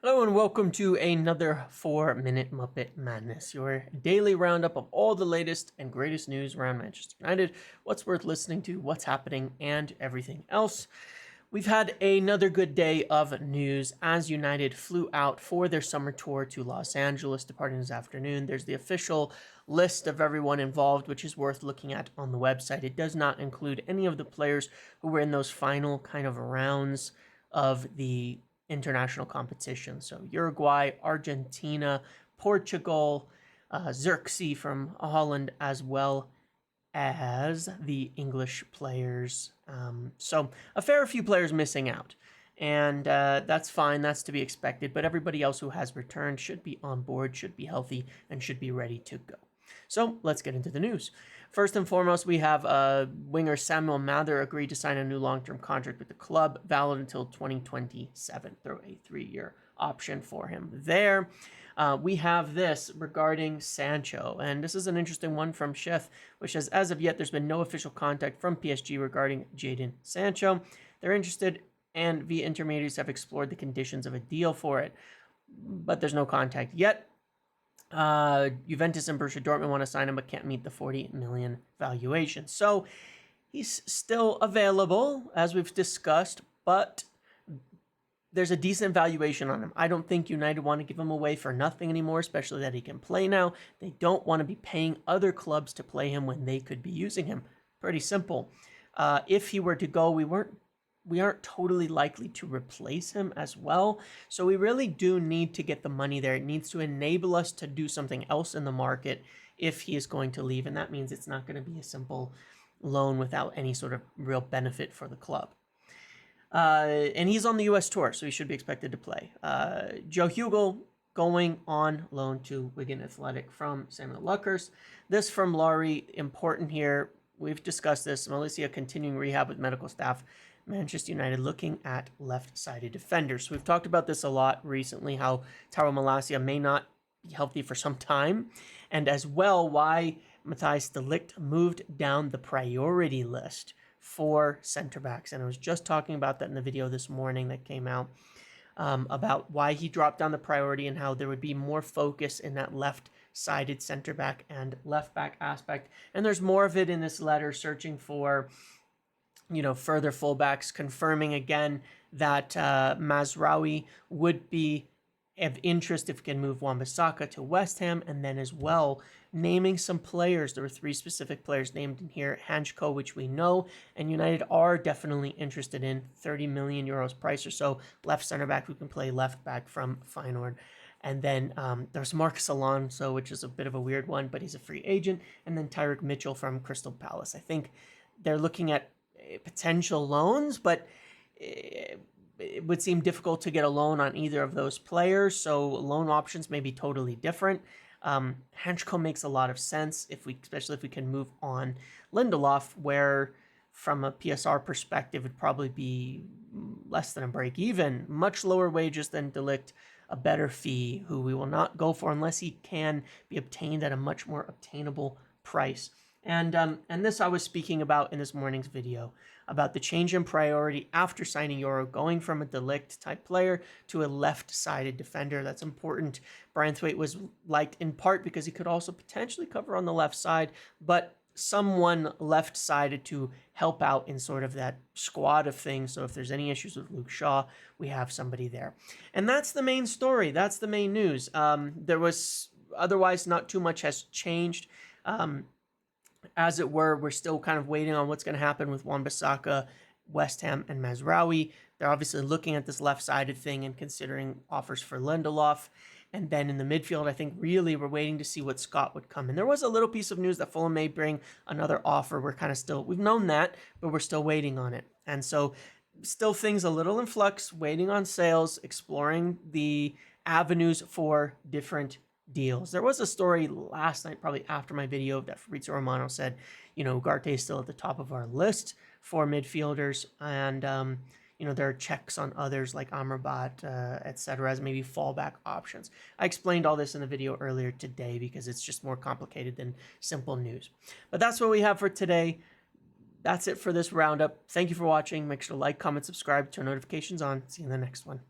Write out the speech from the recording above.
Hello and welcome to another 4-Minute Muppet Madness, your daily roundup of all the latest and greatest news around Manchester United, what's worth listening to, what's happening, and everything else. We've had another good day of news as United flew out for their summer tour to Los Angeles, departing this afternoon. There's the official list of everyone involved, which is worth looking at on the website. It does not include any of the players who were in those final kind of rounds of the international competition. So Uruguay, Argentina, Portugal, Xerxes from Holland, as well as the English players. So a fair few players missing out. And that's fine, that's to be expected. But everybody else who has returned should be on board, should be healthy, and should be ready to go. So let's get into the news. First and foremost, we have winger Samuel Mather agreed to sign a new long-term contract with the club, valid until 2027, through a 3-year option for him there. We have this regarding Sancho, and this is an interesting one from Chef, which says, as of yet, there's been no official contact from PSG regarding Jadon Sancho. They're interested, and via intermediaries have explored the conditions of a deal for it, but there's no contact yet. Juventus and Borussia Dortmund want to sign him, but can't meet the 40 million valuation. So he's still available, as we've discussed, but there's a decent valuation on him. I don't think United want to give him away for nothing anymore, especially that he can play now. They don't want to be paying other clubs to play him when they could be using him. Pretty simple. If he were to go, we aren't totally likely to replace him as well. So we really do need to get the money there. It needs to enable us to do something else in the market if he is going to leave. And that means it's not going to be a simple loan without any sort of real benefit for the club. And he's on the U.S. tour, so he should be expected to play. Joe Hugill going on loan to Wigan Athletic from Samuel Luckhurst. This from Laurie, important here. We've discussed this. Malaysia continuing rehab with medical staff. Manchester United looking at left-sided defenders. So we've talked about this a lot recently, how Taro Malacia may not be healthy for some time, and as well why Matthijs de Ligt moved down the priority list for center backs. And I was just talking about that in the video this morning that came out, about why he dropped down the priority and how there would be more focus in that left-sided center back and left back aspect. And there's more of it in this letter, searching for further fullbacks, confirming again that Mazraoui would be of interest if we can move Wan-Bissaka to West Ham, and then as well naming some players. There were 3 specific players named in here. Hanchko, which we know, and United are definitely interested in, 30 million euros price or so, left center back who can play left back from Feyenoord. And then there's Marcus Alonso, which is a bit of a weird one, but he's a free agent. And then Tyrick Mitchell from Crystal Palace. I think they're looking at potential loans, but it would seem difficult to get a loan on either of those players, so loan options may be totally different. Hanchko makes a lot of sense, especially if we can move on Lindelof, where from a PSR perspective it'd probably be less than a break even, much lower wages than de Ligt, a better fee, who we will not go for unless he can be obtained at a much more obtainable price. And this I was speaking about in this morning's video, about the change in priority after signing Euro, going from a de Ligt type player to a left-sided defender. That's important. Branthwaite was liked in part because he could also potentially cover on the left side, but someone left-sided to help out in sort of that squad of things. So if there's any issues with Luke Shaw, we have somebody there. And that's the main story. That's the main news. There was otherwise not too much has changed. As it were, we're still kind of waiting on what's going to happen with Wan-Bissaka, West Ham, and Mazraoui. They're obviously looking at this left-sided thing and considering offers for Lindelof. And then in the midfield, I think really we're waiting to see what Scott would come in. There was a little piece of news that Fulham may bring another offer. We've known that, but we're still waiting on it. And so still things a little in flux, waiting on sales, exploring the avenues for different deals. There was a story last night, probably after my video, that Fabrizio Romano said, Ugarte is still at the top of our list for midfielders, and there are checks on others like Amrabat, etc., as maybe fallback options. I explained all this in the video earlier today because it's just more complicated than simple news. But that's what we have for today. That's it for this roundup. Thank you for watching. Make sure to like, comment, subscribe, turn notifications on. See you in the next one.